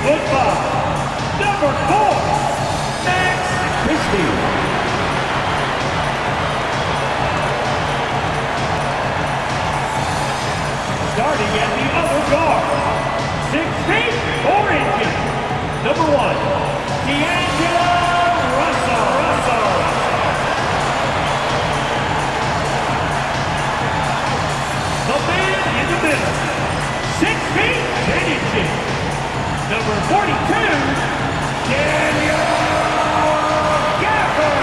6'5", number 4, Max Christie. Starting at the other guard, 6 feet 4 inches, number 1, D'Angelo Russell. The man in the middle, 6 feet 10 inches, number 42, Daniel Gaffer.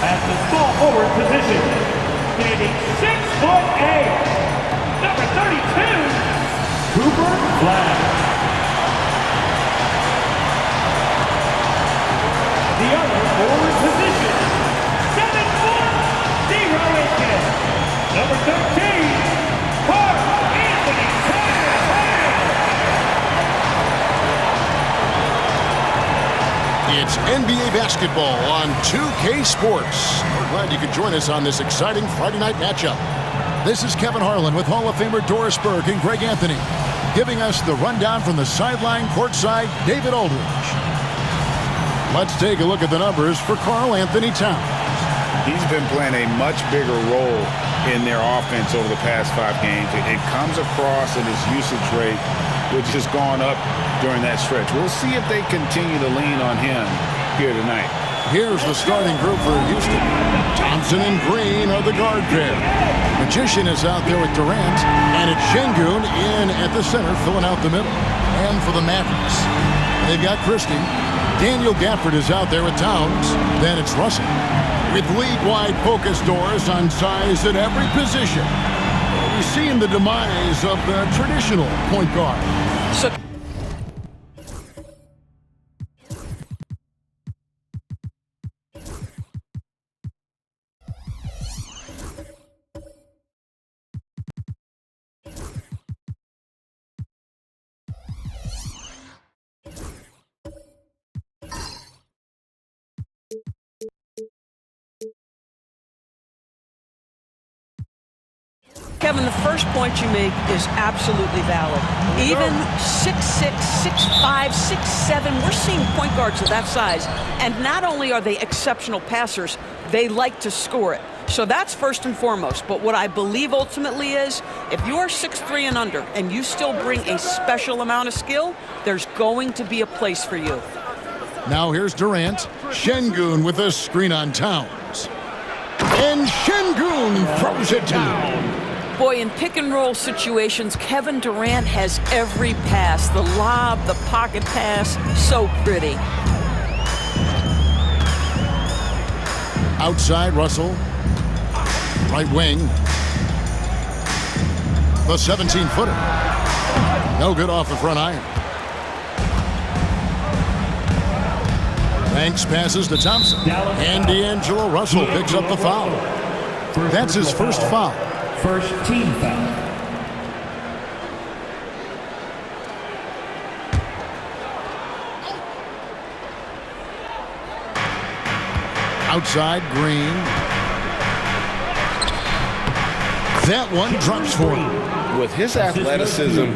At the small forward position, standing 6'8", number 32, Cooper Flag. The other forward position, 7'0" inches, number 13, Carl Anthony Towns. It's NBA basketball on 2K Sports. We're glad you could join us on this exciting Friday night matchup. This is Kevin Harlan with Hall of Famer Doris Burke and Greg Anthony, giving us the rundown from the sideline courtside, David Aldridge. Let's take a look at the numbers for Carl Anthony Towns. He's been playing a much bigger role in their offense over the past 5 games. It comes across in his usage rate, which has gone up during that stretch. We'll see if they continue to lean on him here tonight. Here's the starting group for Houston. Thompson and Green are the guard pair. Magician is out there with Durant, and it's Şengün in at the center, filling out the middle. And for the Mavericks, they've got Christie. Daniel Gafford is out there with Towns. Then it's Russell. With league-wide focus, Doris, on size at every position. We've seen the demise of the traditional point guard. Kevin, the first point you make is absolutely valid. Even 6'6", 6'5", 6'7", we're seeing point guards of that size. And not only are they exceptional passers, they like to score it. So that's first and foremost. But what I believe ultimately is, if you are 6'3" and under, and you still bring a special amount of skill, there's going to be a place for you. Now here's Durant. Şengün with a screen on Towns. And Şengün throws it down. Boy, in pick-and-roll situations, Kevin Durant has every pass. The lob, the pocket pass, so pretty. Outside, Russell. Right wing. The 17-footer. No good off the front iron. Banks passes to Thompson. And D'Angelo Russell picks up the foul. That's his first foul. First team foul. Outside, Green. That one drops for him. With his athleticism,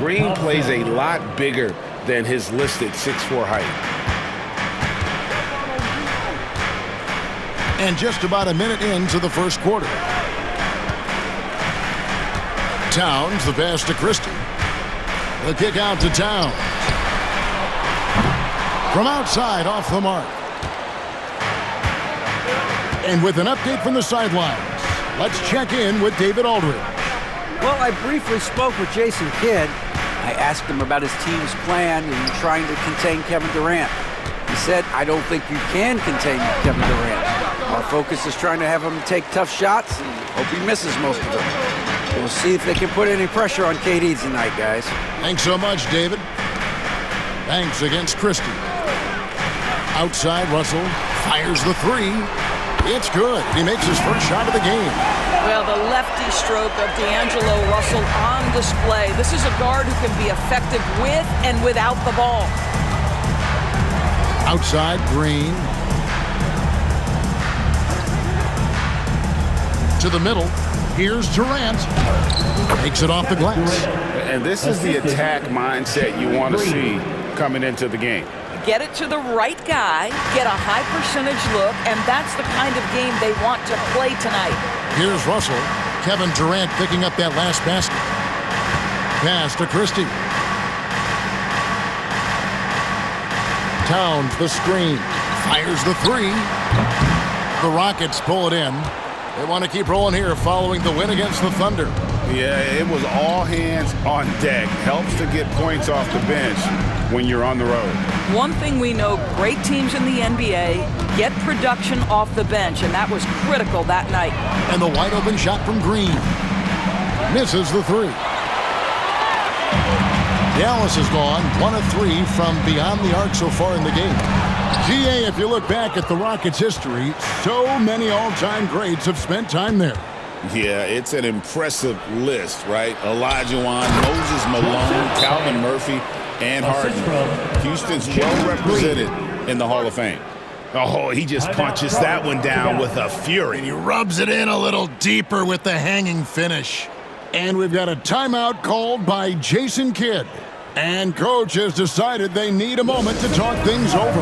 Green plays a lot bigger than his listed 6'4" height. And just about a minute into the first quarter. Towns, the pass to Christie. The kick out to Towns. From outside, off the mark. And with an update from the sidelines, let's check in with David Aldridge. Well, I briefly spoke with Jason Kidd. I asked him about his team's plan in trying to contain Kevin Durant. He said, I don't think you can contain Kevin Durant. Our focus is trying to have him take tough shots and hope he misses most of them. We'll see if they can put any pressure on KD tonight, guys. Thanks so much, David. Banks against Christie. Outside, Russell fires the three. It's good. He makes his first shot of the game. Well, the lefty stroke of D'Angelo Russell on display. This is a guard who can be effective with and without the ball. Outside, Green. To the middle. Here's Durant. Takes it off the glass. And this is the attack mindset you want to see coming into the game. Get it to the right guy, get a high percentage look, and that's the kind of game they want to play tonight. Here's Russell. Kevin Durant picking up that last basket. Pass to Christie. Towns the screen. Fires the three. The Rockets pull it in. They want to keep rolling here following the win against the Thunder. Yeah, it was all hands on deck. Helps to get points off the bench when you're on the road. One thing we know, great teams in the NBA get production off the bench, and that was critical that night. And the wide open shot from Green. Misses the three. Dallas has gone 1 of 3 from beyond the arc so far in the game. GA, if you look back at the Rockets' history, so many all-time greats have spent time there. Yeah, it's an impressive list, right? Olajuwon, Moses Malone, Calvin Murphy, and Harden. Houston's well represented in the Hall of Fame. Oh, he just punches that one down with a fury. And he rubs it in a little deeper with the hanging finish. And we've got a timeout called by Jason Kidd. And coach has decided they need a moment to talk things over.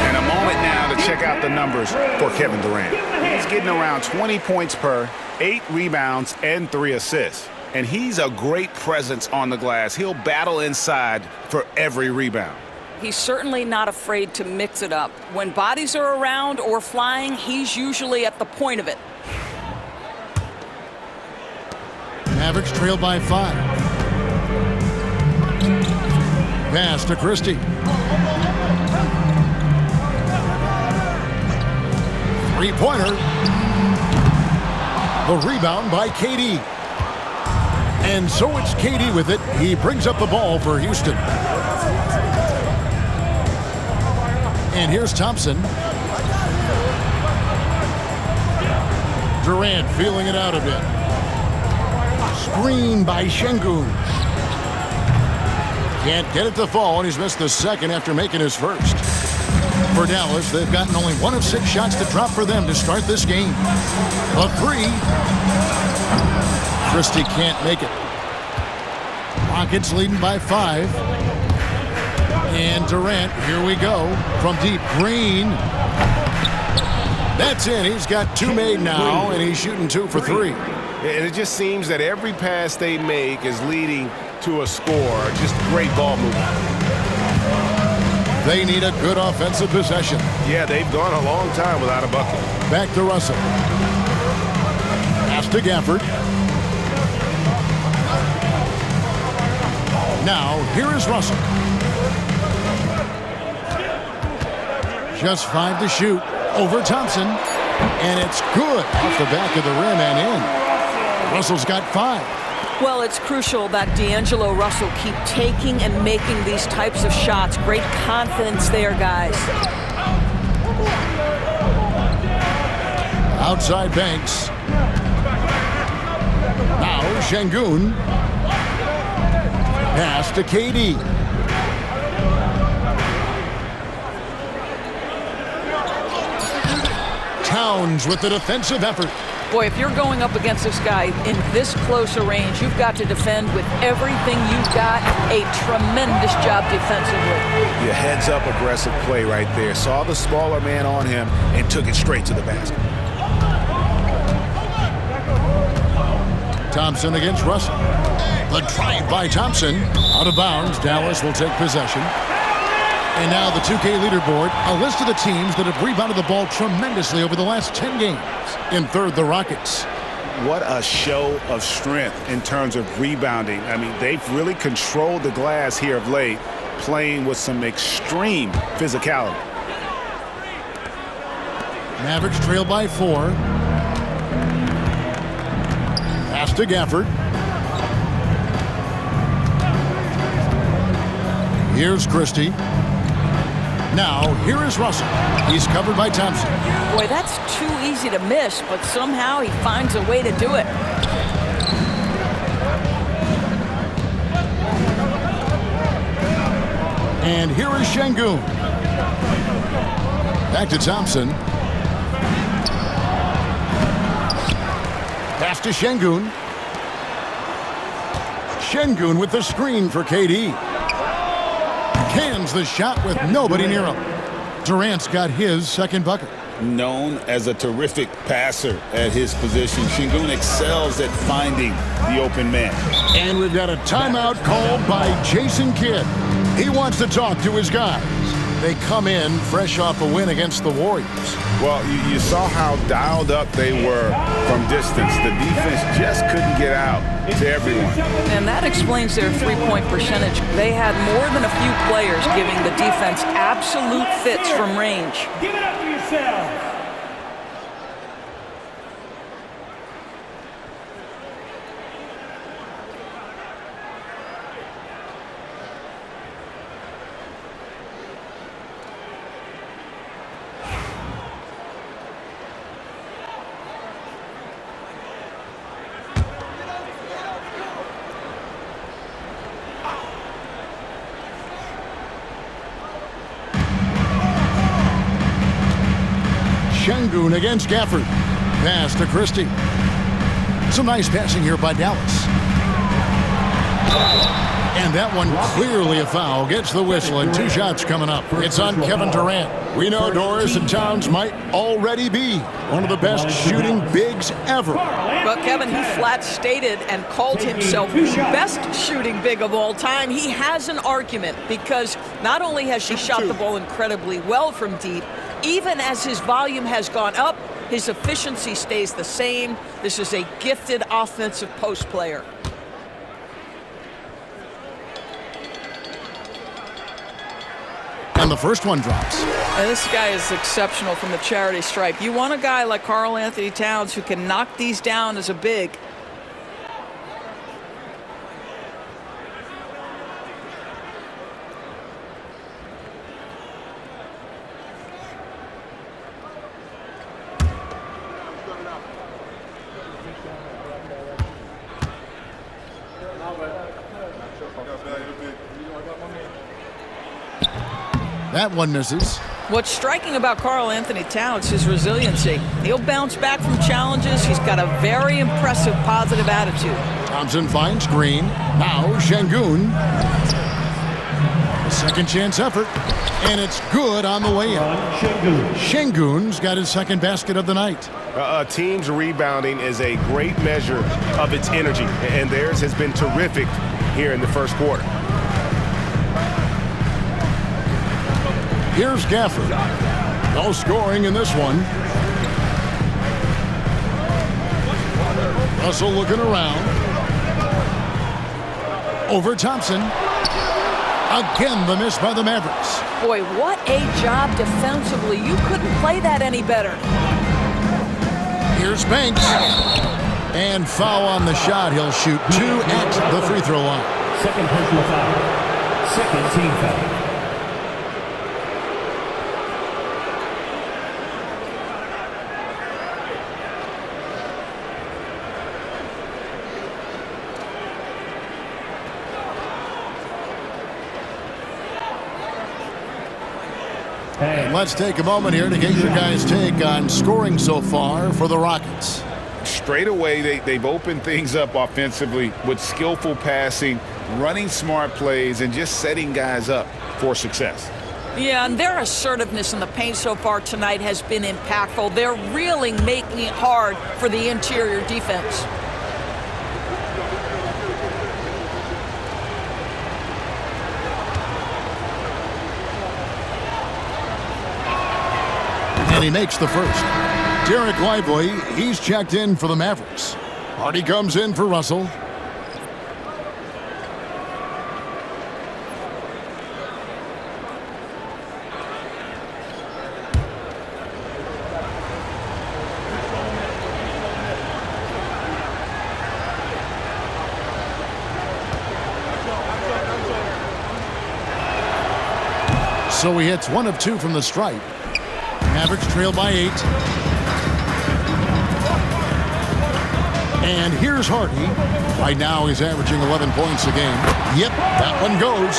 And a moment now to check out the numbers for Kevin Durant. He's getting around 20 points per, 8 rebounds, and 3 assists. And he's a great presence on the glass. He'll battle inside for every rebound. He's certainly not afraid to mix it up. When bodies are around or flying, he's usually at the point of it. Mavericks trail by 5. Pass to Christie. 3-pointer. The rebound by KD. And so it's KD with it. He brings up the ball for Houston. And here's Thompson. Durant feeling it out a bit. Screen by Şengün. Can't get it to fall, and he's missed the second after making his first. For Dallas, they've gotten only 1 of 6 shots to drop for them to start this game. A 3. Christie can't make it. Rockets leading by 5. And Durant, here we go, from deep. Green. That's in. He's got 2 made now, and he's shooting 2 for 3. And it just seems that every pass they make is leading to a score. Just great ball movement. They need a good offensive possession. Yeah, they've gone a long time without a bucket. Back to Russell. Pass to Gafford. Now, here is Russell. Just 5 to shoot. Over Thompson. And it's good off the back of the rim and in. Russell's got 5. Well, it's crucial that D'Angelo Russell keep taking and making these types of shots. Great confidence there, guys. Outside Banks. Now Şengün. Pass to KD. Towns with the defensive effort. Boy, if you're going up against this guy in this close a range, you've got to defend with everything you've got. A tremendous job defensively. Your heads-up aggressive play right there. Saw the smaller man on him and took it straight to the basket. Thompson against Russell. The drive by Thompson. Out of bounds. Dallas will take possession. And now the 2K leaderboard, a list of the teams that have rebounded the ball tremendously over the last 10 games. In third, the Rockets. What a show of strength in terms of rebounding. I mean, they've really controlled the glass here of late, playing with some extreme physicality. Mavericks trail by 4. Pass to Gafford. Here's Christie. Now, here is Russell. He's covered by Thompson. Boy, that's too easy to miss, but somehow he finds a way to do it. And here is Şengün. Back to Thompson. Pass to Şengün. Şengün with the screen for KD. Cans the shot with nobody near him. Durant's got his second bucket. Known as a terrific passer at his position, Şengün excels at finding the open man. And we've got a timeout called by Jason Kidd. He wants to talk to his guys. They come in fresh off a win against the Warriors. Well, you saw how dialed up they were from distance. The defense just couldn't get out to everyone. And that explains their three-point percentage. They had more than a few players giving the defense absolute fits from range. Give it up for yourself. Şengün against Gafford. Pass to Christie. Some nice passing here by Dallas. And that one clearly a foul. Gets the whistle and 2 shots coming up. It's on Kevin Durant. We know Doris and Towns might already be one of the best shooting bigs ever. But Kevin, he flat stated and called himself the best shooting big of all time. He has an argument because not only has she shot the ball incredibly well from deep, even as his volume has gone up, his efficiency stays the same. This is a gifted offensive post player. And the first one drops. And this guy is exceptional from the charity stripe. You want a guy like Karl Anthony Towns who can knock these down as a big. That one misses. What's striking about Karl Anthony Towns is resiliency. He'll bounce back from challenges. He's got a very impressive positive attitude. Thompson finds Green. Now Şengün. A second chance effort. And it's good on the way in. Şengün's got his second basket of the night. A team's rebounding is a great measure of its energy, and theirs has been terrific here in the first quarter. Here's Gafford. No scoring in this one. Russell looking around. Over Thompson. Again, the miss by the Mavericks. Boy, what a job defensively. You couldn't play that any better. Here's Banks. And foul on the shot. He'll shoot 2 at the free throw line. Second personal foul. Second team foul. And let's take a moment here to get your guys' take on scoring so far for the Rockets. Straight away, they've opened things up offensively with skillful passing, running smart plays, and just setting guys up for success. Yeah, and their assertiveness in the paint so far tonight has been impactful. They're really making it hard for the interior defense. And he makes the first. Derek Lively, he's checked in for the Mavericks. Hardy comes in for Russell. So he hits 1 of 2 from the stripe. Mavericks trail by 8. And here's Hardy. Right now he's averaging 11 points a game. Yep, that one goes.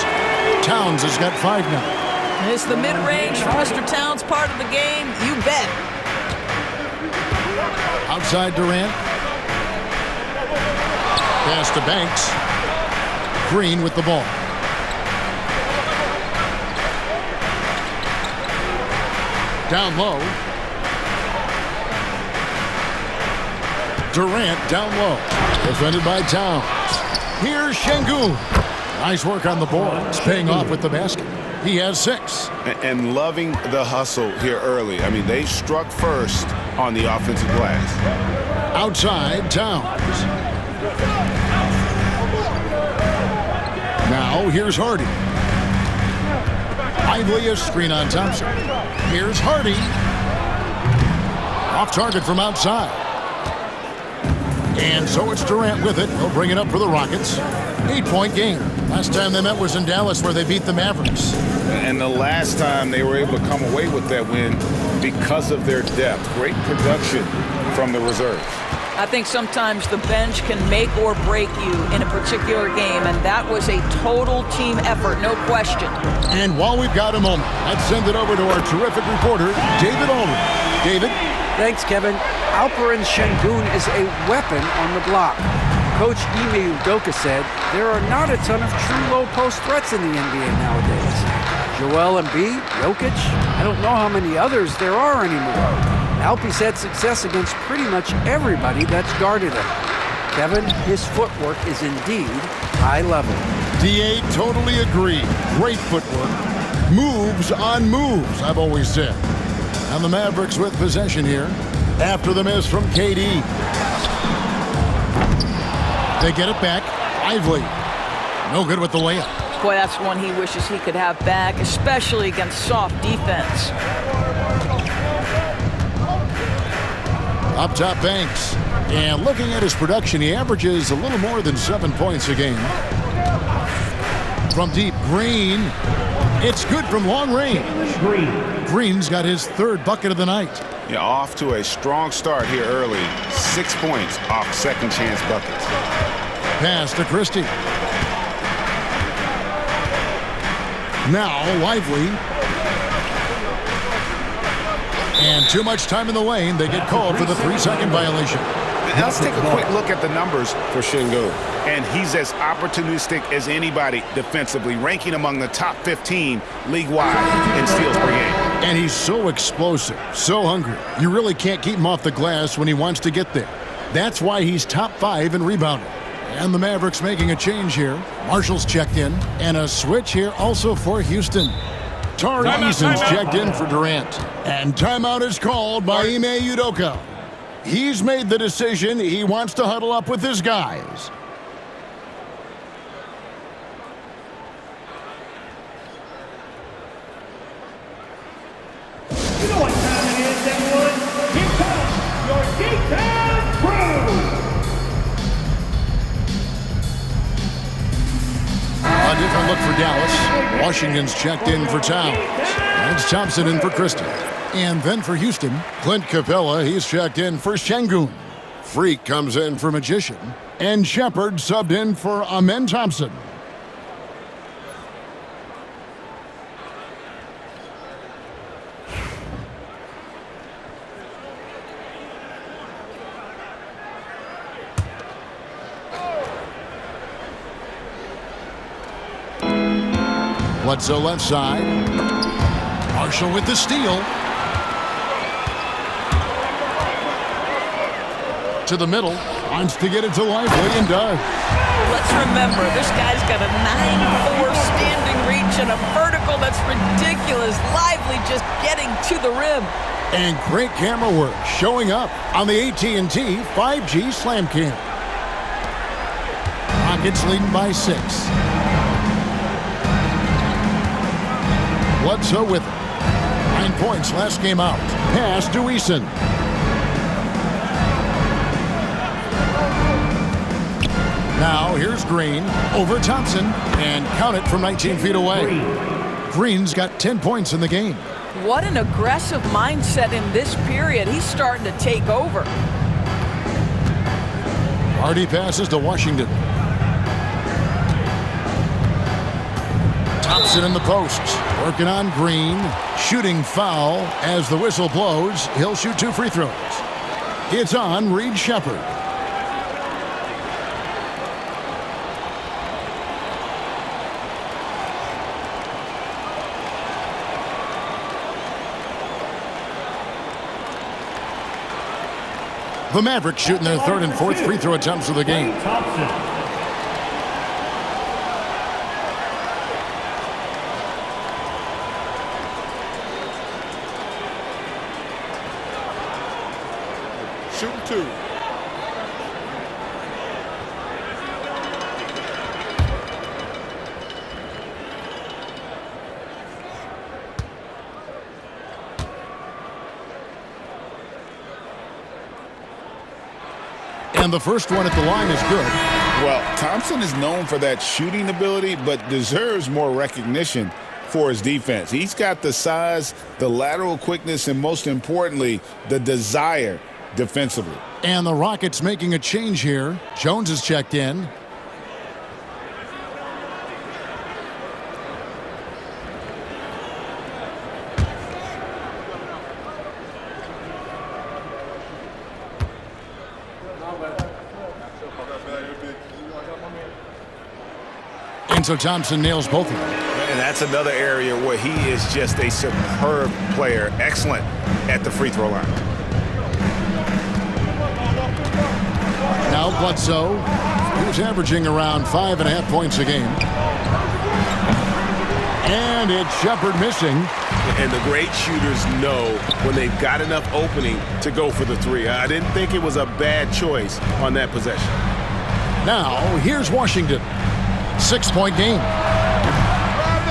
Towns has got 5 now. Is the mid-range for Mr. Towns part of the game? You bet. side, Durant. Pass to Banks. Green with the ball. Down low. Durant down low. Defended by Towns. Here's Şengün. Nice work on the board. It's paying off with the basket. He has 6. And loving the hustle here early. I mean, they struck first on the offensive glass. Outside, Towns. Now, here's Hardy. Lively a screen on Thompson. Here's Hardy. Off target from outside. And so it's Durant with it. He'll bring it up for the Rockets. 8-point game. Last time they met was in Dallas where they beat the Mavericks. And the last time they were able to come away with that win because of their depth. Great production from the reserves. I think sometimes the bench can make or break you in a particular game, and that was a total team effort, no question. And while we've got a moment, let's send it over to our terrific reporter, David Aldridge. David? Thanks, Kevin. Alperen Şengün is a weapon on the block. Coach Ime Udoka said there are not a ton of true low-post threats in the NBA nowadays. Joel Embiid, Jokic, I don't know how many others there are anymore. Alpie's had success against pretty much everybody that's guarded him. Kevin, his footwork is indeed high level. D.A. totally agree. Great footwork. Moves on moves, I've always said. And the Mavericks with possession here after the miss from KD. They get it back. Lively. No good with the layup. Boy, that's one he wishes he could have back, especially against soft defense. Up top, Banks. And looking at his production, he averages a little more than 7 points a game. From deep, Green. It's good from long range. Green's got his 3rd bucket of the night. Yeah, off to a strong start here early. 6 points off second chance buckets. Pass to Christie. Now, Lively. And too much time in the lane. They get called for the 3-second violation. Now let's take a quick look at the numbers for Şengün. And he's as opportunistic as anybody defensively, ranking among the top 15 league-wide in steals per game. And he's so explosive, so hungry. You really can't keep him off the glass when he wants to get there. That's why he's top 5 in rebounding. And the Mavericks making a change here. Marshall's checked in. And a switch here also for Houston. Tari Eason's checked in for Durant. And timeout is called by Ime Udoka. He's made the decision. He wants to huddle up with his guys. You know what time it is, everyone? Here comes your D-Town crew! A different look for Dallas. Washington's checked in for Towns. It's Thompson in for Christie. And then for Houston, Clint Capella, he's checked in for Şengün. Freak comes in for Magician. And Shepard subbed in for Amen Thompson. Bledsoe left side. Marshall with the steal. To the middle. Wants to get it to Lively and does. Let's remember, this guy's got a 9'4" standing reach and a vertical that's ridiculous. Lively just getting to the rim. And great camera work showing up on the AT&T 5G Slam Cam. Rockets leading by 6. Bledsoe with it. 9 points last game out. Pass to Eason. Now here's Green over Thompson and count it from 19 feet away. Green's got 10 points in the game. What an aggressive mindset in this period. He's starting to take over. Hardy passes to Washington. Thompson in the post, working on Green, shooting foul as the whistle blows. He'll shoot 2 free throws. It's on Reed Shepherd. The Mavericks shooting their third and fourth free throw attempts of the game. Shooting two. And the first one at the line is good. Well, Thompson is known for that shooting ability, but deserves more recognition for his defense. He's got the size, the lateral quickness, and most importantly, the desire defensively. And the Rockets making a change here. Jones is checked in. And so Thompson nails both of them. And that's another area where he is just a superb player, excellent at the free throw line. Now Bledsoe, who's averaging around 5.5 points a game. And it's Shepherd missing. And the great shooters know when they've got enough opening to go for the three. I didn't think it was a bad choice on that possession. Now, here's Washington. 6-point game.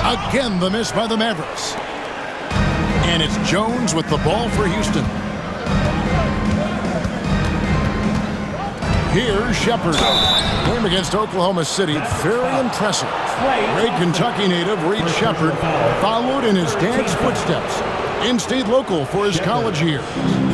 Again, the miss by the Mavericks. And it's Jones with the ball for Houston. Here's Shepherd. Game against Oklahoma City, very impressive. Great Kentucky native Reed Shepherd followed in his dad's footsteps and stayed local for his college years.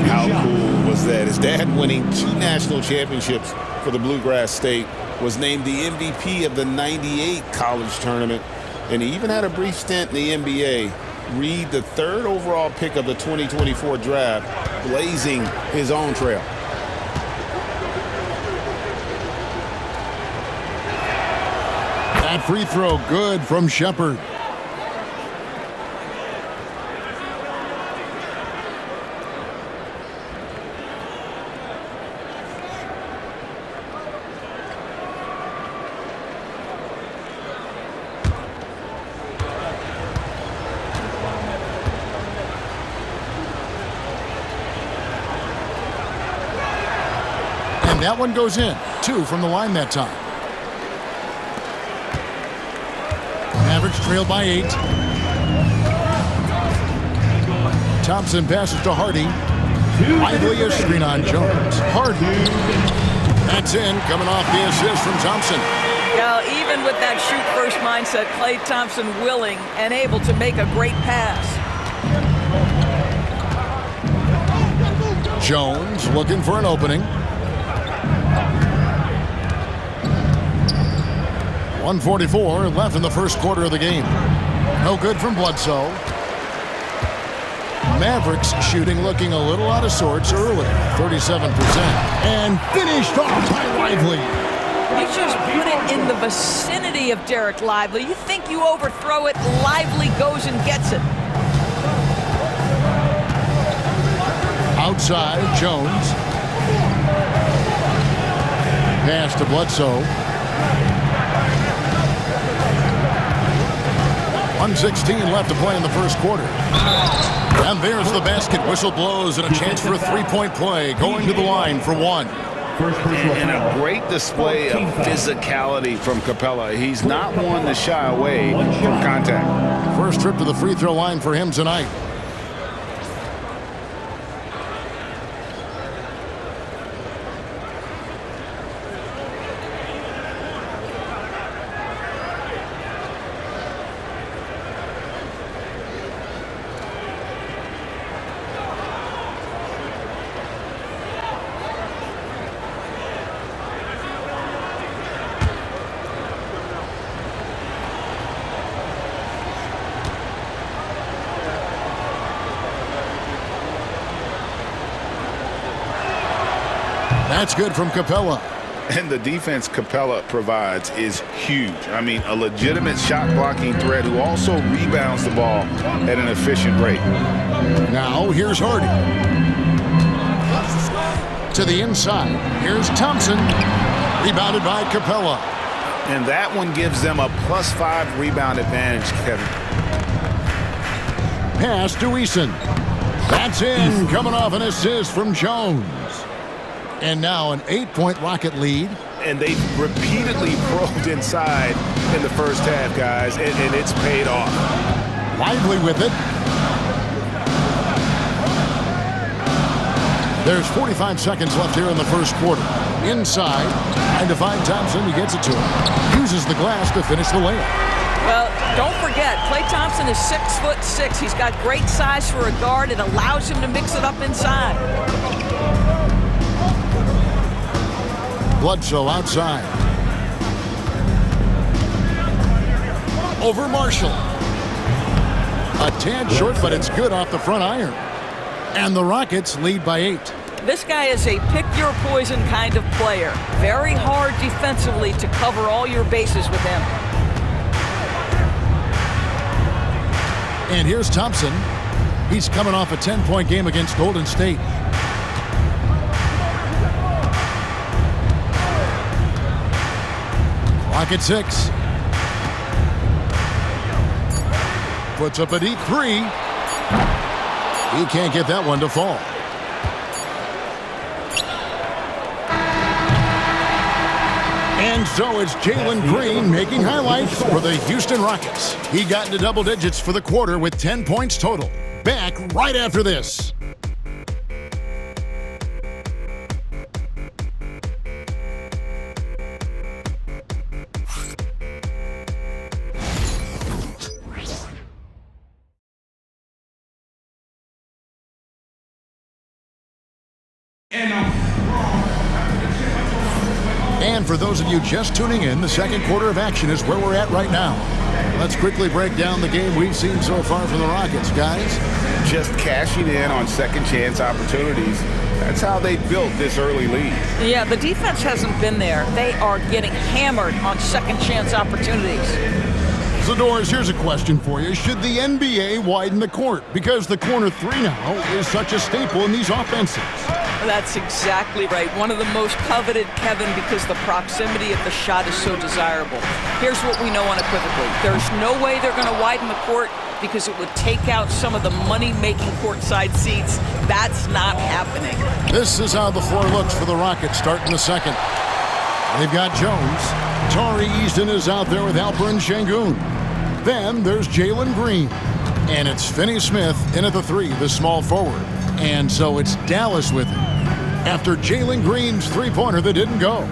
How cool was that? His dad winning 2 national championships for the Bluegrass State, was named the MVP of the '98 college tournament, and he even had a brief stint in the NBA. Reed, the 3rd overall pick of the 2024 draft, blazing his own trail. That free throw good from Shepherd. And that one goes in. 2 from the line that time. Mavericks trail by 8. Thompson passes to Hardy. Lively a screen on Jones. Hardy. That's in, coming off the assist from Thompson. Yeah, even with that shoot-first mindset, Klay Thompson willing and able to make a great pass. Jones looking for an opening. 1:44 left in the first quarter of the game. No good from Bledsoe. Mavericks shooting looking a little out of sorts early, 37%. And finished off by Lively. You just put it in the vicinity of Derek Lively. You think you overthrow it, Lively goes and gets it. Outside, Jones. Pass to Bledsoe. 1:16 left to play in the first quarter. And there's the basket. Whistle blows and a chance for a 3-point play. Going to the line for 1. And a great display of physicality from Capella. He's not one to shy away from contact. First trip to the free throw line for him tonight. That's good from Capella. And the defense Capella provides is huge. I mean, a legitimate shot-blocking threat who also rebounds the ball at an efficient rate. Now, here's Hardy. To the inside. Here's Thompson. Rebounded by Capella. And that one gives them a +5 rebound advantage, Kevin. Pass to Eason. That's in, coming off an assist from Jones. And now an 8-point Rocket lead. And they repeatedly probed inside in the first half, guys, and it's paid off. Lively with it. There's 45 seconds left here in the first quarter. Inside, trying to find Thompson. He gets it to him. Uses the glass to finish the layup. Well, don't forget, Klay Thompson is 6'6". He's got great size for a guard. It allows him to mix it up inside. Bledsoe outside. Over Marshall. A tad short, but it's good off the front iron. And the Rockets lead by 8. This guy is a pick-your-poison kind of player. Very hard defensively to cover all your bases with him. And here's Thompson. He's coming off a 10-point game against Golden State. Clock at 6. Puts up a deep 3. He can't get that one to fall. And so it's Jalen Green making highlights for the Houston Rockets. He got into double digits for the quarter with 10 points total. Back right after this. And for those of you just tuning in, the second quarter of action is where we're at right now. Let's quickly break down the game we've seen so far from the Rockets, guys. Just cashing in on second chance opportunities. That's how they built this early lead. Yeah, the defense hasn't been there. They are getting hammered on second chance opportunities. Zadores, here's a question for you. Should the NBA widen the court? Because the corner 3 now is such a staple in these offenses. That's exactly right. One of the most coveted, Kevin, because the proximity of the shot is so desirable. Here's what we know unequivocally. There's no way they're going to widen the court because it would take out some of the money-making courtside seats. That's not happening. This is how the floor looks for the Rockets starting the second. They've got Jones. Tari Easton is out there with Alperen Sengun. Then there's Jalen Green. And it's Finney Smith in at the 3, the small forward. And so it's Dallas with him after Jalen Green's three-pointer that didn't go.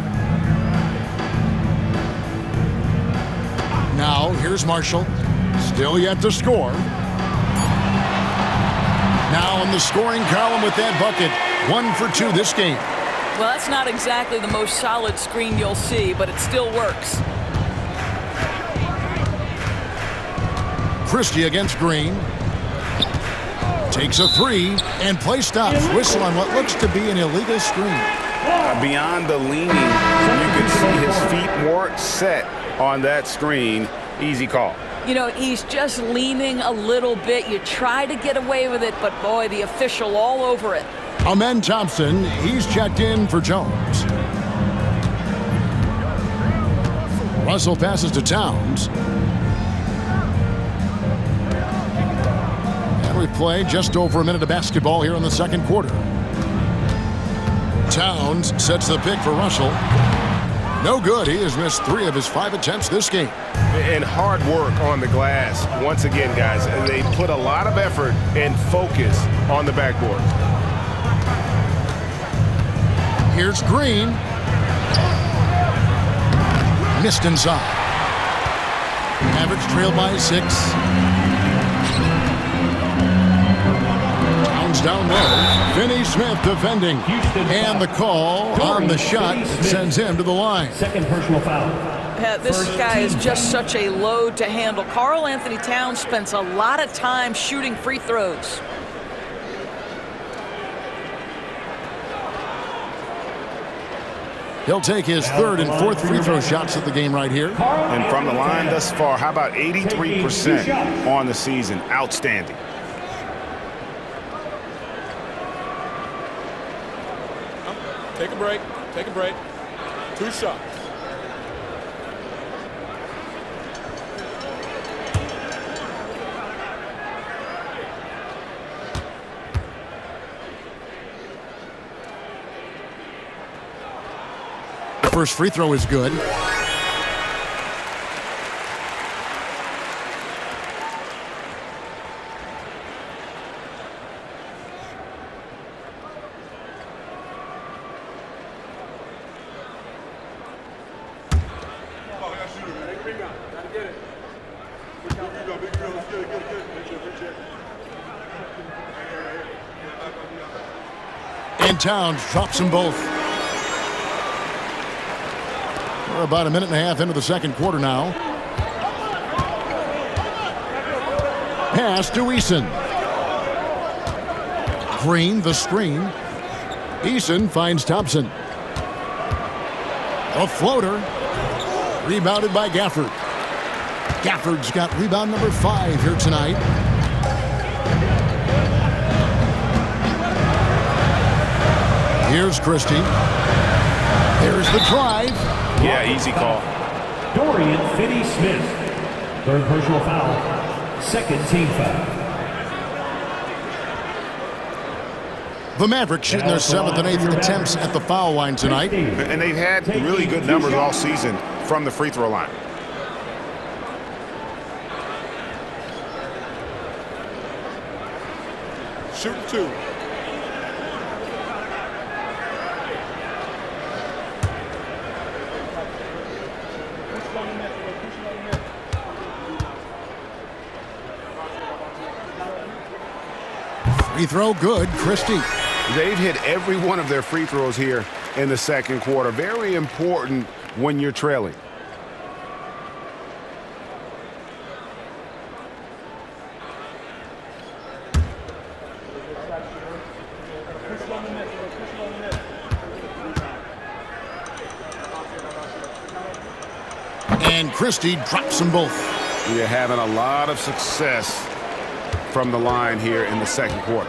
Now here's Marshall. Still yet to score. Now in the scoring column with that bucket. 1 for 2 this game. Well, that's not exactly the most solid screen you'll see, but it still works. Christie against Green. Takes a 3 and play stops. Whistle on what looks to be an illegal screen. Beyond the leaning, you can see his feet weren't set on that screen. Easy call. You know, he's just leaning a little bit. You try to get away with it, but boy, the official all over it. Amen Thompson, he's checked in for Jones. Russell passes to Towns. And we've played just over a minute of basketball here in the second quarter. Towns sets the pick for Russell. No good. He has missed 3 of his 5 attempts this game. And hard work on the glass. Once again, guys, they put a lot of effort and focus on the backboard. Here's Green. Missed inside. Mavericks trail by 6. Towns down low. Finney Smith defending. And the call on the shot sends him to the line. Second personal foul. This guy is just such a load to handle. Karl Anthony Towns spends a lot of time shooting free throws. He'll take his third and fourth free throw shots of the game right here. And from the line thus far, how about 83% on the season? Outstanding. Take a break. Take a break. 2 shots. First free throw is good. And Towns drops them both. We're about a minute and a half into the second quarter now. Pass to Eason. Green, the screen. Eason finds Thompson. A floater. Rebounded by Gafford. Gafford's got rebound number 5 here tonight. Here's Christie. There's the drive. Yeah, easy call. Dorian Finney-Smith. Third personal foul. Second team foul. The Mavericks shooting their 7th and 8th attempts at the foul line tonight. And they've had really good numbers all season from the free throw line. Shooting 2. Free throw good, Christie. They've hit every one of their free throws here in the second quarter. Very important when you're trailing. And Christie drops them both. You're having a lot of success from the line here in the second quarter.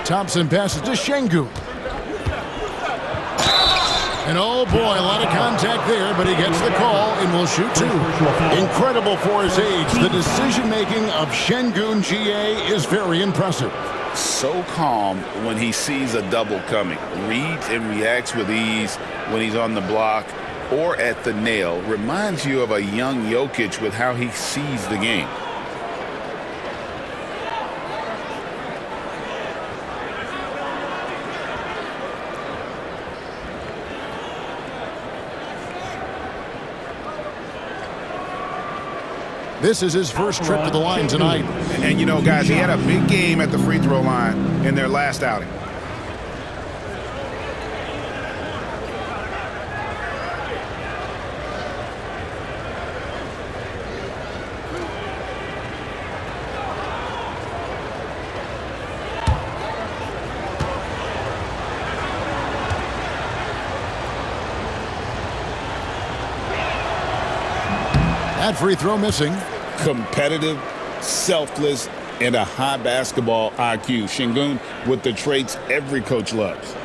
Thompson passes to Şengün. And oh boy, a lot of contact there, but he gets the call and will shoot 2. Incredible for his age. The decision-making of Şengün GA is very impressive. So calm when he sees a double coming. Reads and reacts with ease when he's on the block or at the nail. Reminds you of a young Jokic with how he sees the game. This is his first trip to the line tonight. And you know, guys, he had a big game at the free throw line in their last outing. That free throw missing. Competitive, selfless, and a high basketball IQ. Şengün with the traits every coach loves.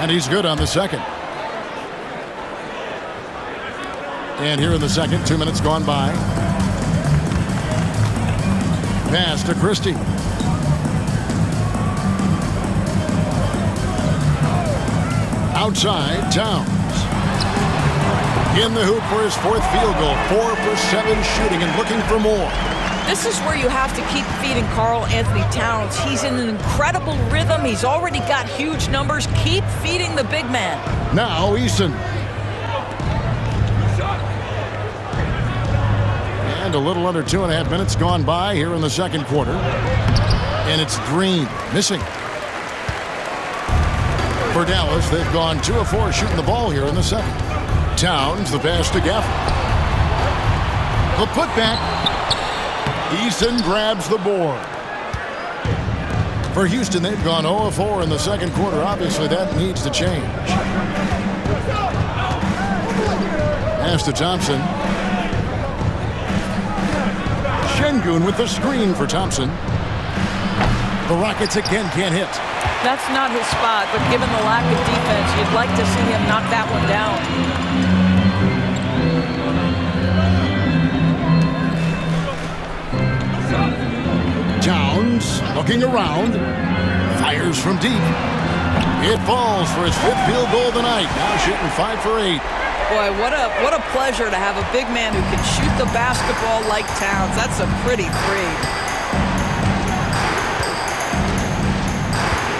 And he's good on the second. And here in the second, 2 minutes gone by. Pass to Christie. Outside, Towns. In the hoop for his 4th field goal. 4 for 7 shooting and looking for more. This is where you have to keep feeding Karl Anthony Towns. He's in an incredible rhythm. He's already got huge numbers. Keep feeding the big man. Now Eason. And a little under 2.5 minutes gone by here in the second quarter. And it's Green missing. For Dallas, they've gone 2 of 4 shooting the ball here in the second. Towns, the pass to Gafford. The putback. Eason grabs the board. For Houston, they've gone 0 of 4 in the second quarter. Obviously, that needs to change. Pass to Thompson. Şengün with the screen for Thompson. The Rockets again can't hit. That's not his spot, but given the lack of defense, you'd like to see him knock that one down. Towns looking around. Fires from deep. It falls for his 5th field goal of the night. Now shooting 5 for 8. Boy, what a pleasure to have a big man who can shoot the basketball like Towns. That's a pretty three.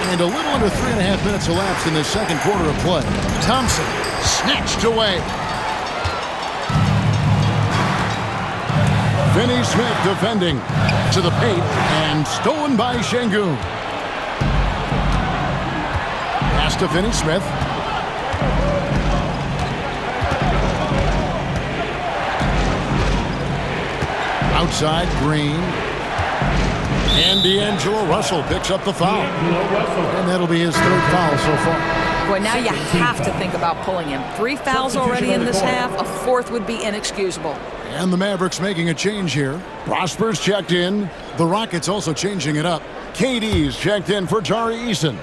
And a little under 3.5 minutes elapsed in the second quarter of play. Thompson snatched away. Finney Smith defending to the paint and stolen by Şengün. Pass to Finney Smith. Outside, Green. And D'Angelo Russell picks up the foul. And that'll be his 3rd foul so far. Boy, now you have to think about pulling him. 3 fouls already in this half. A 4th would be inexcusable. And the Mavericks making a change here. Prosper's checked in. The Rockets also changing it up. KD's checked in for Tari Eason.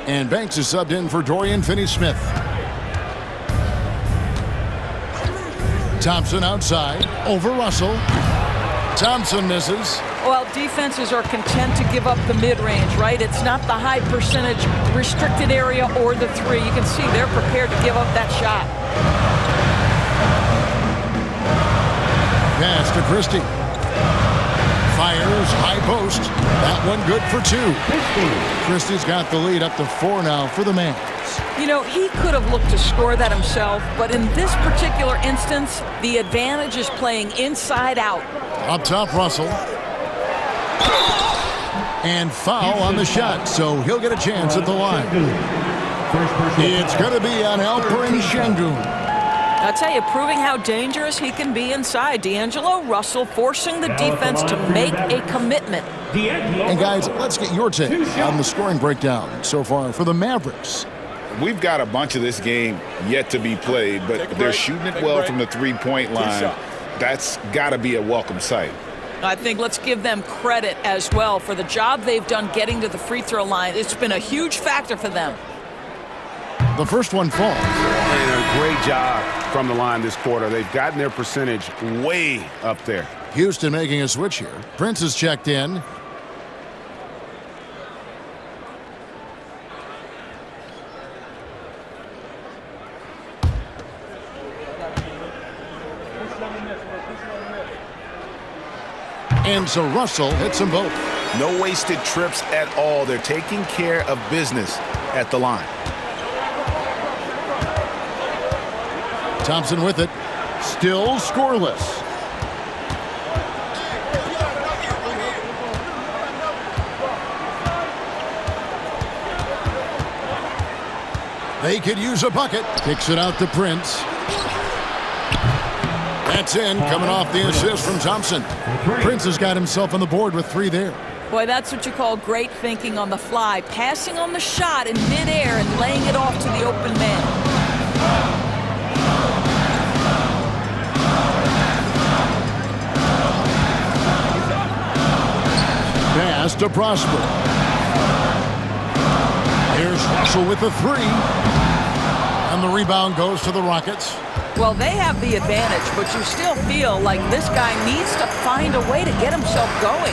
And Banks is subbed in for Dorian Finney-Smith. Thompson outside. Over Russell. Thompson misses. Well, defenses are content to give up the mid-range, right? It's not the high percentage restricted area or the 3. You can see they're prepared to give up that shot. Pass to Christie. Fires, high post. That one good for 2. Christie's got the lead up to 4 now for the Mavs. You know, he could have looked to score that himself, but in this particular instance, the advantage is playing inside out. Up top, Russell. And foul on the shot, so he'll get a chance at the line. It's going to be on Alperen Şengün. I tell you, proving how dangerous he can be inside. D'Angelo Russell forcing the defense to make a commitment. And guys, let's get your take on the scoring breakdown so far for the Mavericks. We've got a bunch of this game yet to be played, but they're shooting it well from the 3-point line. That's got to be a welcome sight. I think let's give them credit as well for the job they've done getting to the free throw line. It's been a huge factor for them. The first one falls. And a great job from the line this quarter. They've gotten their percentage way up there. Houston making a switch here. Prince is checked in. And so Russell hits them both. No wasted trips at all. They're taking care of business at the line. Thompson with it. Still scoreless. They could use a bucket. Kicks it out to Prince. That's in, coming off the assist from Thompson. Prince has got himself on the board with 3 there. Boy, that's what you call great thinking on the fly. Passing on the shot in midair and laying it off to the open man. Pass to Prosper. Here's Russell with the 3. And the rebound goes to the Rockets. Well, they have the advantage, but you still feel like this guy needs to find a way to get himself going.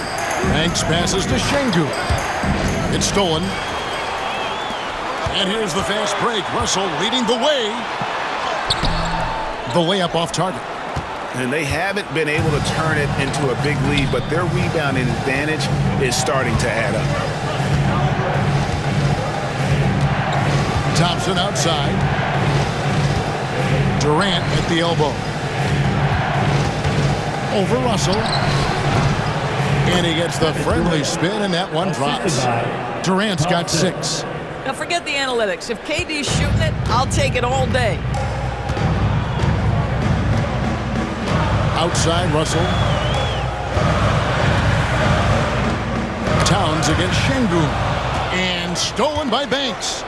Banks passes to Şengün. It's stolen. And here's the fast break. Russell leading the way. The layup off target. And they haven't been able to turn it into a big lead, but their rebounding advantage is starting to add up. Thompson outside. Durant at the elbow. Over Russell. And he gets the friendly spin, and that one drops. Durant's got 6. Now forget the analytics. If KD's shooting it, I'll take it all day. Outside, Russell. Towns against Şengün. And stolen by Banks.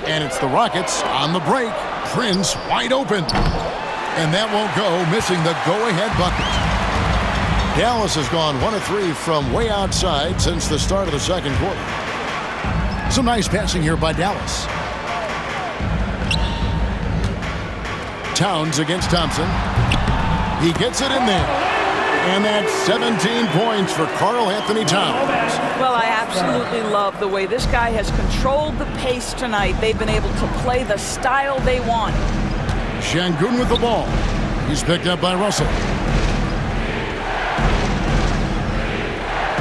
And it's the Rockets on the break. Prince wide open. And that won't go, missing the go-ahead bucket. Dallas has gone 1 of 3 from way outside since the start of the second quarter. Some nice passing here by Dallas. Towns against Thompson. He gets it in there. And that's 17 points for Karl Anthony Towns. Well, I absolutely love the way this guy has controlled the pace tonight. They've been able to play the style they want. Şengün with the ball. He's picked up by Russell.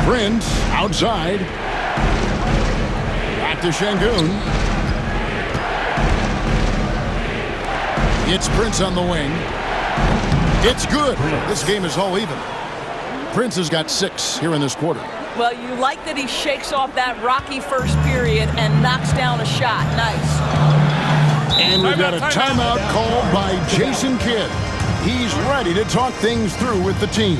Prince outside. Back to Şengün. It's Prince on the wing. It's good. This game is all even. Prince has got 6 here in this quarter. Well, you like that he shakes off that rocky first period and knocks down a shot. Nice. And we've got a timeout called by Jason Kidd. He's ready to talk things through with the team.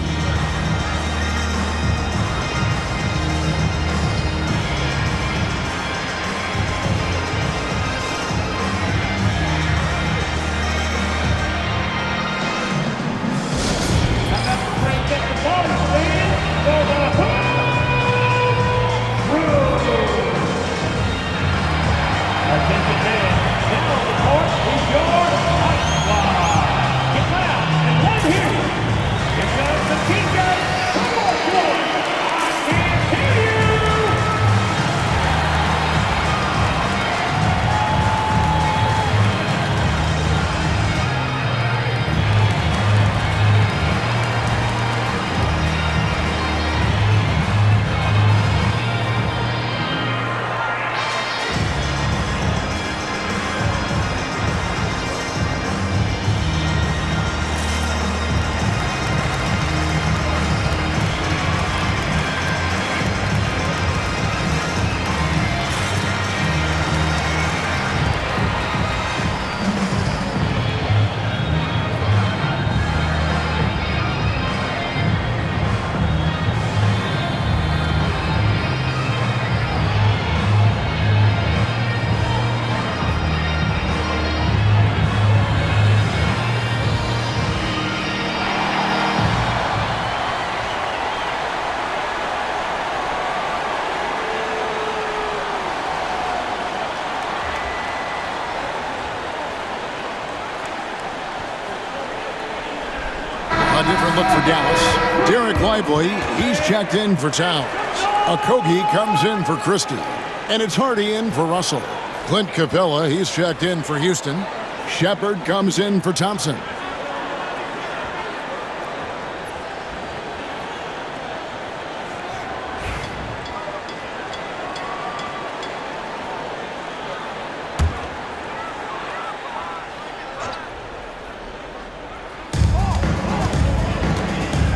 Different look for Dallas. Derek Lively, he's checked in for Towns. Okogie comes in for Christie. And it's Hardy in for Russell. Clint Capella, he's checked in for Houston. Shepard comes in for Thompson.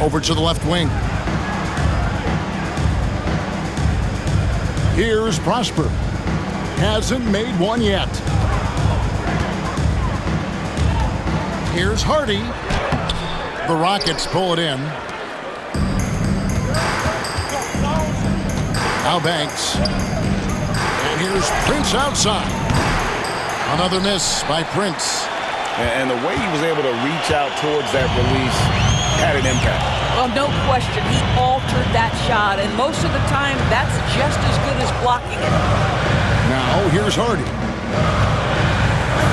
Over to the left wing. Here's Prosper. Hasn't made one yet. Here's Hardy. The Rockets pull it in. Now Banks. And here's Prince outside. Another miss by Prince. And the way he was able to reach out towards that release had an impact. Well, no question. He altered that shot, and most of the time, that's just as good as blocking it. Now, here's Hardy.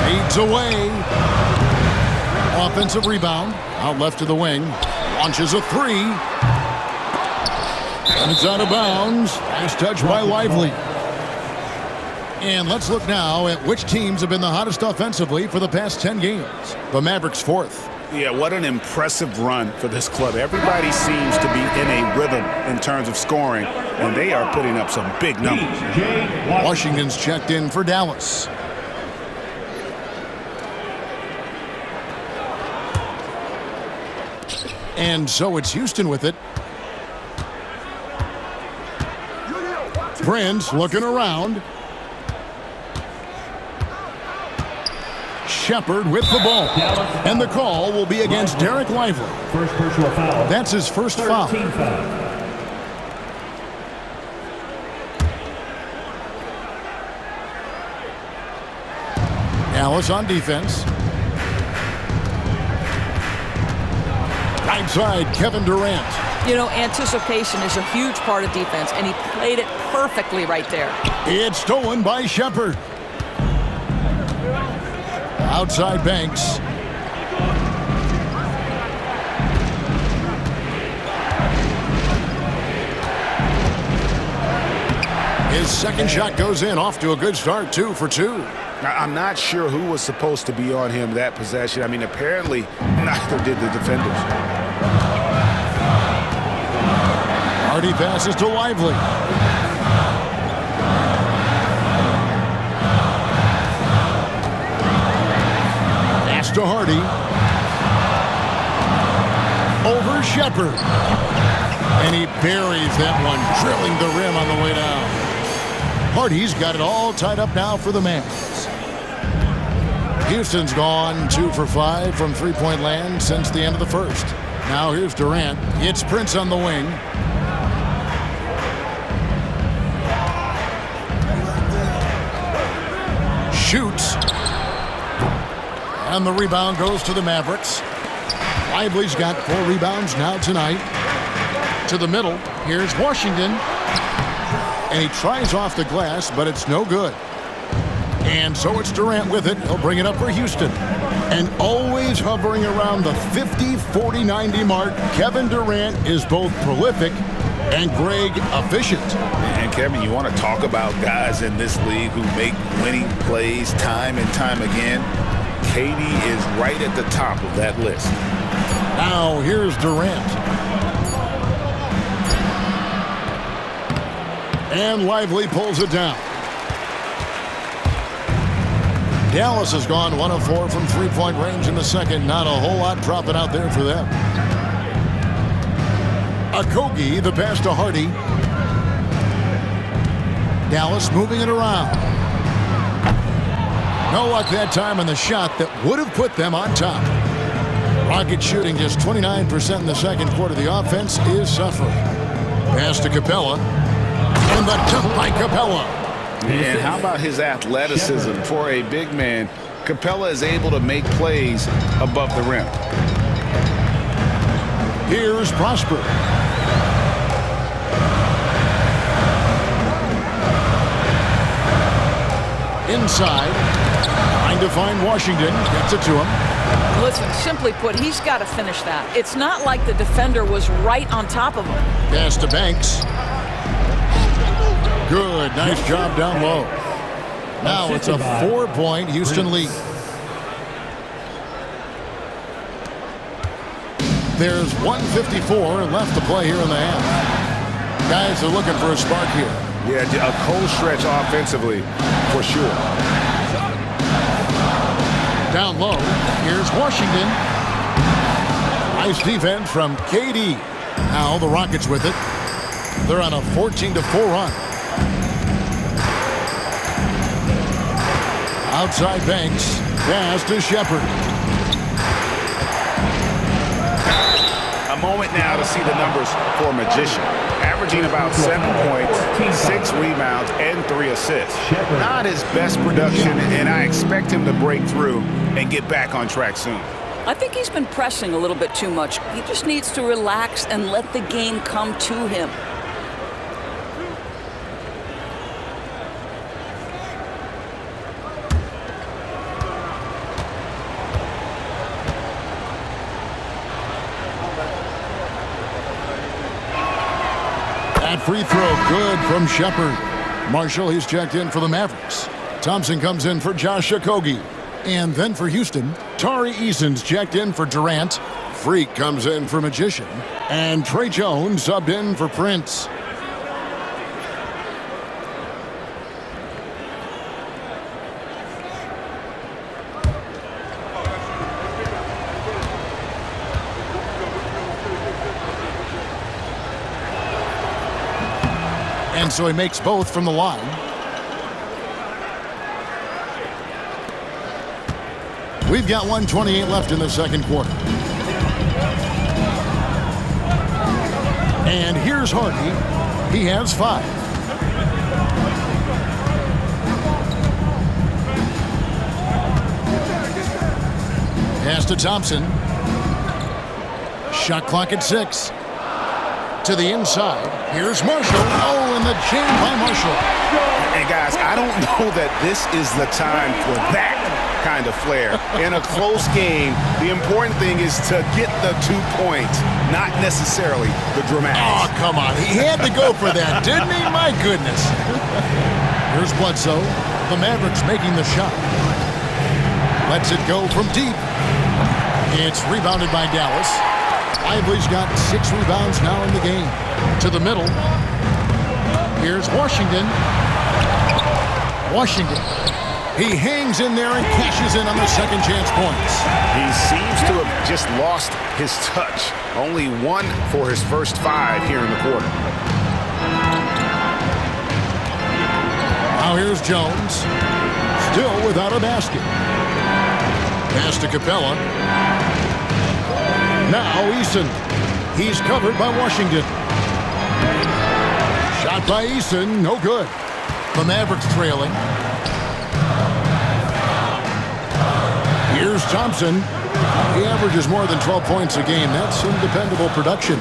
Fades away. Offensive rebound. Out left to the wing. Launches a 3. And it's out of bounds. Nice touch by Lively. And let's look now at which teams have been the hottest offensively for the past 10 games. The Mavericks 4th. Yeah, what an impressive run for this club. Everybody seems to be in a rhythm in terms of scoring, and they are putting up some big numbers. Washington's checked in for Dallas. And so it's Houston with it. Prince looking around. Shepard with the ball. And the call will be against Derek Lively. First personal foul. That's his first foul. 13 foul. Dallas on defense. Right side, Kevin Durant. You know, anticipation is a huge part of defense, and he played it perfectly right there. It's stolen by Shepard. Outside Banks. His second shot goes in, off to a good start, 2 for 2. I'm not sure who was supposed to be on him that possession. I mean, apparently neither did the defenders. Hardy passes to Lively. Pass to Hardy. Over Shepard. And he buries that one, drilling the rim on the way down. Hardy's got it all tied up now for the Mavericks. Houston's gone 2 for 5 from three-point land since the end of the first. Now here's Durant. It's Prince on the wing. Shoots. And the rebound goes to the Mavericks. Lively's got 4 rebounds now tonight. To the middle. Here's Washington. And he tries off the glass, but it's no good. And so it's Durant with it. He'll bring it up for Houston. And always hovering around the 50, 40, 90 mark, Kevin Durant is both prolific and, Greg, efficient. And, Kevin, you want to talk about guys in this league who make winning plays time and time again? KD is right at the top of that list. Now here's Durant. And Lively pulls it down. Dallas has gone 1 of 4 from three-point range in the second. Not a whole lot dropping out there for them. Okogie, the pass to Hardy. Dallas moving it around. No luck that time on the shot that would have put them on top. Rockets shooting just 29% in the second quarter. The offense is suffering. Pass to Capella. And the dunk by Capella. And how about his athleticism for a big man? Capella is able to make plays above the rim. Here's Prosper. Inside. Trying to find Washington. Gets it to him. Listen, simply put, he's got to finish that. It's not like the defender was right on top of him. Pass to Banks. Good. Nice job down low. Now it's a 4-point Houston lead. There's 1:54 left to play here in the half. Guys are looking for a spark here. Yeah, a cold stretch offensively, for sure. Down low, here's Washington. Nice defense from KD. Now the Rockets with it. They're on a 14-4 run. Outside Banks. Pass to Shepard. A moment now to see the numbers for Magician. Averaging about 7 points, 6 rebounds, and 3 assists. Not his best production, and I expect him to break through and get back on track soon. I think he's been pressing a little bit too much. He just needs to relax and let the game come to him. That free throw good from Shepard. Marshall, he's checked in for the Mavericks. Thompson comes in for Josh Okogie. And then for Houston, Tari Eason's checked in for Durant. Freak comes in for Magician. And Trey Jones subbed in for Prince. And so he makes both from the line. We've got 1:28 left in the second quarter. And here's Hardy. He has 5. Pass to Thompson. Shot clock at 6. To the inside. Here's Marshall. Oh, and the jam by Marshall. And guys, I don't know that this is the time for that kind of flair. In a close game, the important thing is to get the 2 points, not necessarily the dramatics. Oh, come on. He had to go for that, didn't he? My goodness. Here's Bledsoe. The Mavericks making the shot. Lets it go from deep. It's rebounded by Dallas. Lively's got 6 rebounds now in the game. To the middle. Here's Washington. Washington. He hangs in there and cashes in on the second chance points. He seems to have just lost his touch. Only 1 for his first 5 here in the quarter. Now here's Jones. Still without a basket. Pass to Capella. Now Eason. He's covered by Washington. Shot by Eason. No good. The Mavericks trailing. Here's Thompson. He averages more than 12 points a game. That's some dependable production.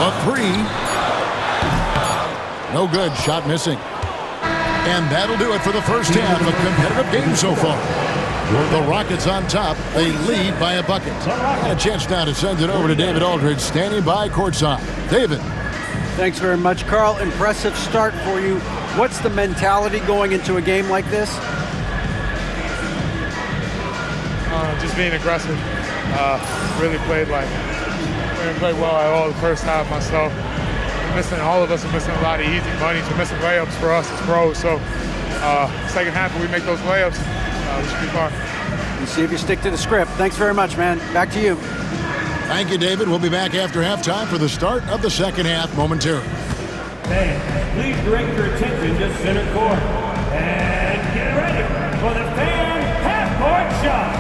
A 3. No good. Shot missing. And that'll do it for the first half. A competitive game so far. The Rockets on top. They lead by a bucket. And a chance now to send it over to David Aldridge, standing by courtside. David. Thanks very much, Carl. Impressive start for you. What's the mentality going into a game like this? Just being aggressive. Really played well at all the first half myself. All of us are missing a lot of easy money. We're missing layups for us as pros. So second half, if we make those layups, we should be fine. You see if you stick to the script. Thanks very much, man. Back to you. Thank you, David. We'll be back after halftime for the start of the second half momentarily. Fans, please direct your attention to center court. And get ready for the fan half-court shot.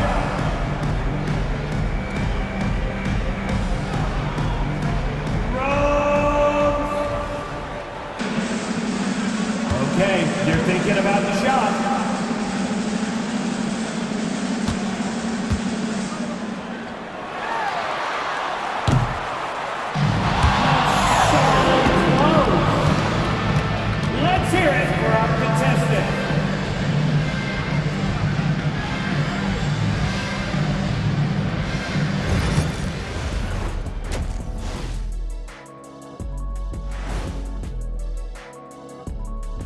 Okay, you're thinking about the shot. Let's hear it for our contestant.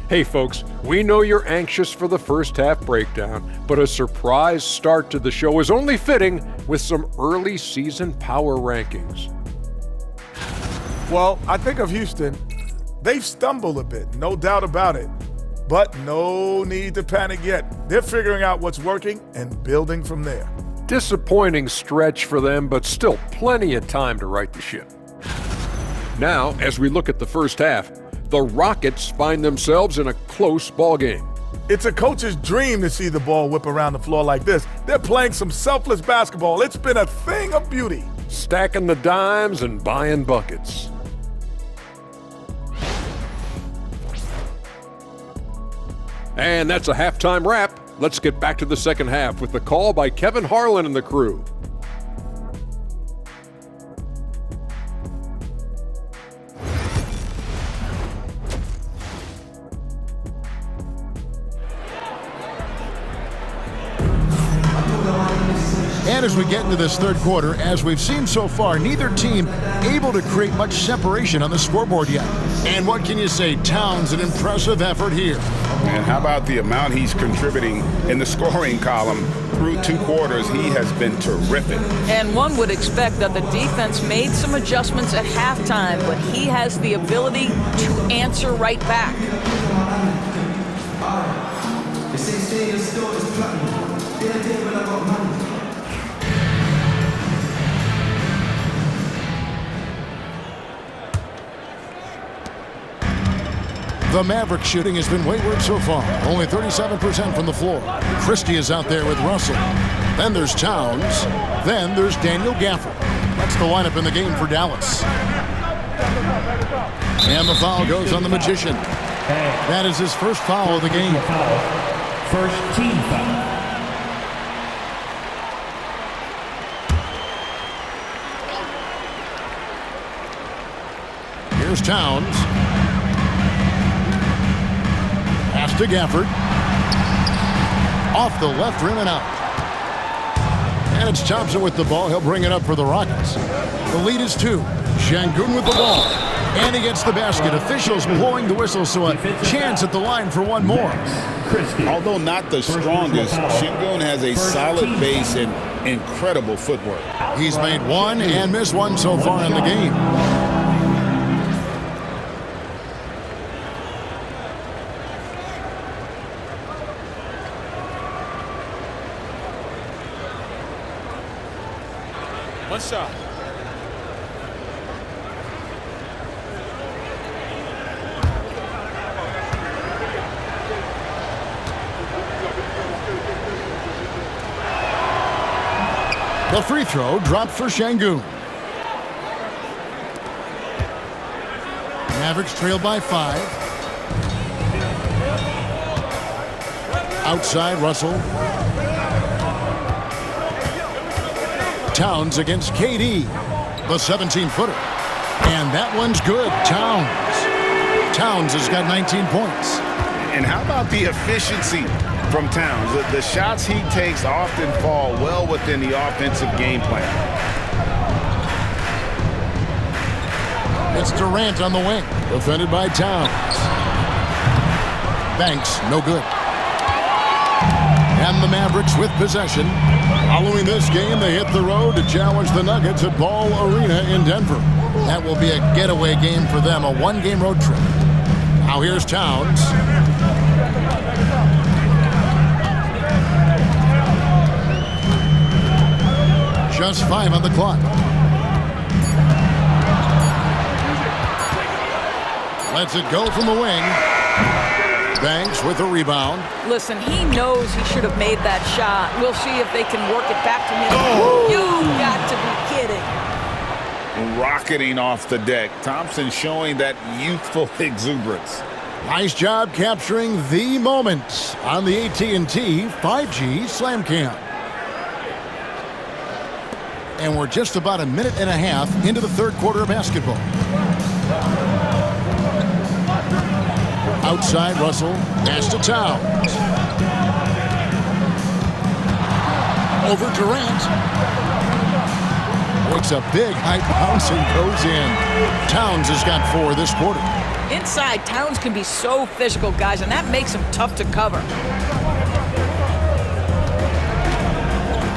Hey folks, we know you're anxious for the first half breakdown, but a surprise start to the show is only fitting with some early season power rankings. Well, I think of Houston. They've stumbled a bit, no doubt about it. But no need to panic yet. They're figuring out what's working and building from there. Disappointing stretch for them, but still plenty of time to right the ship. Now, as we look at the first half, the Rockets find themselves in a close ballgame. It's a coach's dream to see the ball whip around the floor like this. They're playing some selfless basketball. It's been a thing of beauty. Stacking the dimes and buying buckets. And that's a halftime wrap. Let's get back to the second half with the call by Kevin Harlan and the crew. And as we get into this third quarter, as we've seen so far, neither team able to create much separation on the scoreboard yet. And what can you say? Towns, an impressive effort here. And how about the amount he's contributing in the scoring column? Through 2 quarters, he has been terrific. And one would expect that the defense made some adjustments at halftime, but he has the ability to answer right back. The Mavericks shooting has been wayward so far. Only 37% from the floor. Christie is out there with Russell. Then there's Towns. Then there's Daniel Gafford. That's the lineup in the game for Dallas. And the foul goes on the Magician. That is his first foul of the game. First team foul. Here's Towns. Pass to Gafford. Off the left rim and out. And it's Thompson with the ball. He'll bring it up for the Rockets. The lead is 2. Şengün with the ball. And he gets the basket. Officials blowing the whistle, so a chance at the line for one more. Although not the strongest, Şengün has a solid base and incredible footwork. He's made one and missed one so far in the game. One shot. The free throw dropped for Şengün. Mavericks trail by 5. Outside Russell. Towns against KD, the 17-footer. And that one's good. Towns has got 19 points. And how about the efficiency from Towns? The shots he takes often fall well within the offensive game plan. It's Durant on the wing, defended by Towns. Banks, no good. And the Mavericks with possession. Following this game, they hit the road to challenge the Nuggets at Ball Arena in Denver. That will be a getaway game for them, a one-game road trip. Now here's Towns. Just 5 on the clock. Lets it go from the wing. Banks with a rebound. Listen, he knows he should have made that shot. We'll see if they can work it back to him. Oh. You've got to be kidding. Rocketing off the deck. Thompson showing that youthful exuberance. Nice job capturing the moment on the AT&T 5G Slam Cam. And we're just about a minute and a half into the third quarter of basketball. Outside Russell, pass to Towns. Over Durant. Makes a big high bounce and goes in. Towns has got 4 this quarter. Inside, Towns can be so physical, guys, and that makes him tough to cover.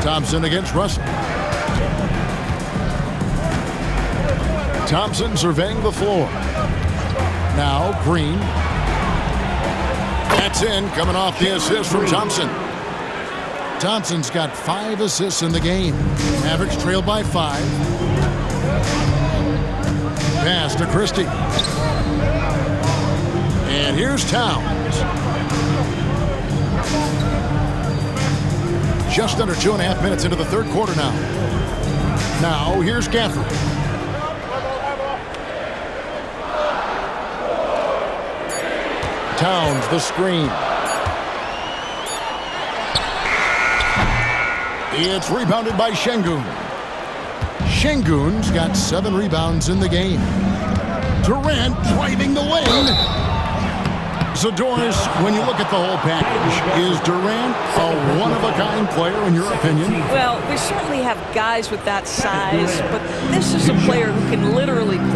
Thompson against Russell. Thompson surveying the floor. Now Green. That's in, coming off the assist from Thompson. Thompson's got 5 assists in the game. Mavericks trail by 5. Pass to Christie. And here's Towns. Just under 2.5 minutes into the third quarter now. Now here's Gafford. Towns, the screen. It's rebounded by Şengün. Şengün's got 7 rebounds in the game. Durant driving the lane. So, Doris, when you look at the whole package, is Durant a one-of-a-kind player in your opinion? Well, we certainly have guys with that size, but this is a player who can literally play